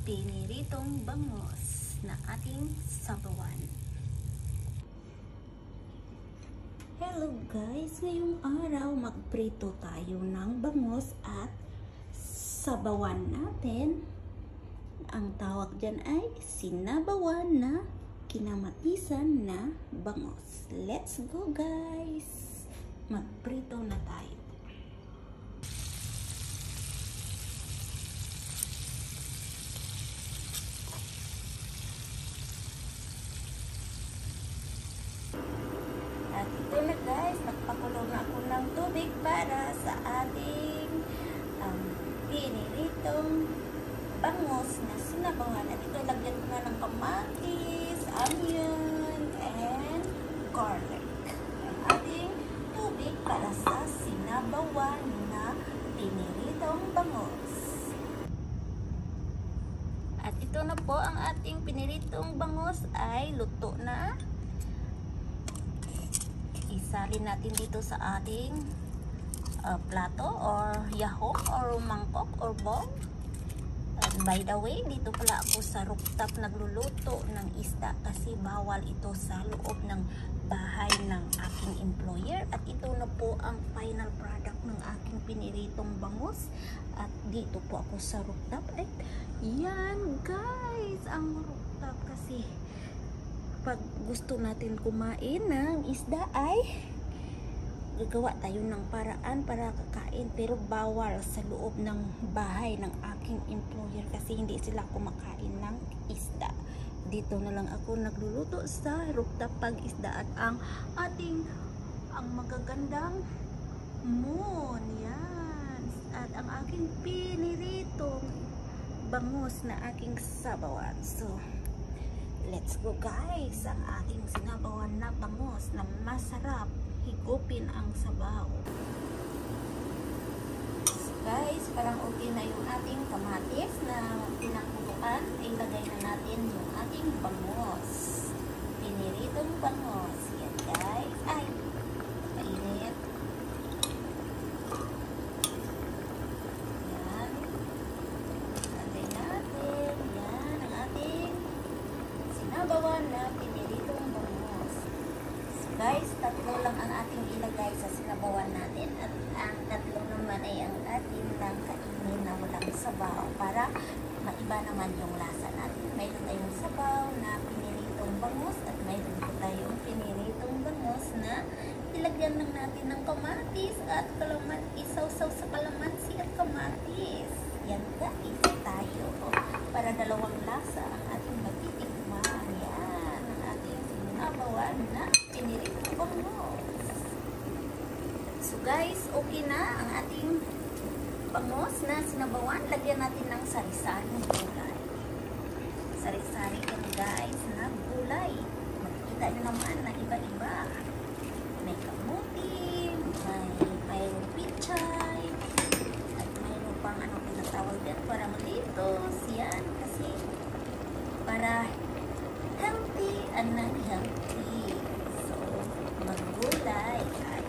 piniritong bangus na ating sabawan. Hello guys! Ngayong araw magprito tayo ng bangus at sabawan natin. Ang tawag dyan ay sinabawan na kinamatisan na bangus. Let's go guys! Magprito na tayo. At ito na guys, nagpakulo na ako ng tubig para sa ating piniritong bangus na sinabawan. At ito, lagyan ko na ng kamatis, onion, and garlic. Ang ating tubig para sa sinabawan na piniritong bangus. At ito na po, ang ating piniritong bangus ay luto na. Isalin natin dito sa ating plato or yahok or mangkok or bowl. And by the way, dito pala ako sa rooftop nagluluto ng isda kasi bawal ito sa loob ng bahay ng aking employer. At ito na po ang final product ng aking piniritong bangus. At dito po ako sa rooftop. At yan guys, ang rooftop kasi pag gusto natin kumain ng isda ay gagawa tayo ng paraan para kakain, pero bawal sa loob ng bahay ng aking employer kasi hindi sila kumakain ng isda. Dito na lang ako nagluluto sa rooftop pag isda at ang magagandang moon. Yan. At ang aking piniritong bangus na aking sabawan. So let's go guys, ang ating sinabawan na bangus na masarap higupin ang sabaw. So guys, parang okay na yung ating kamatis na pinakuluan. Ilagay na natin yung ating bangus. Piniritong bangus. Yan guys. Ay, mainit. Yan. Lagay natin. Yan ang ating sinabawan na piniritong bangus. So guys, tatlo lang ang ating ilagay sa sinabawan natin at ang tatlo naman ay ang atin lang kainin na walang sabaw para maiba naman yung lasa natin. Mayroon tayong sabaw na piniritong bangus at mayroon po tayong piniritong bangus na ilagyan lang natin ng kamatis at kalamansi, isaw-saw sa kalamansi at kamatis. Yan guys, tayo para dalawang lasa ang ating matitikman. Yan ang ating sinabawan na piniritong bangus. So guys, okay na ang ating bangus na sinabawan. Lagyan natin ng sari-saring gulay. Sari-sari yan guys na gulay. Makikita nyo naman na iba-iba. May kamuti, may pichay, at mayroon pang anong pinatawag din, parang lettuce. Yan kasi para healthy and non-healthy. So, maggulay at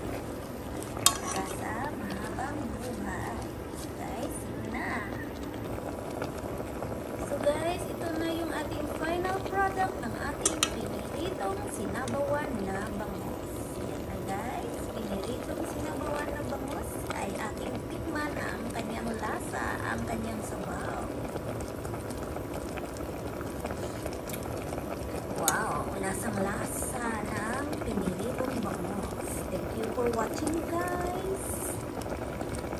para sa mahabang buhay. Guys, yun na. So guys, ito na yung ating final product ng ating piniritong sinabawan na bangus. Yan na guys, piniritong sinabawan na bangus ay ating tikman ang kanyang lasa, ang kanyang sabaw. Wow, lasang-lasa ng piniritong bangus. Thank you for watching guys.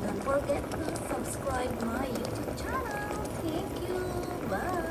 Don't forget to subscribe my YouTube channel. Thank you. Bye.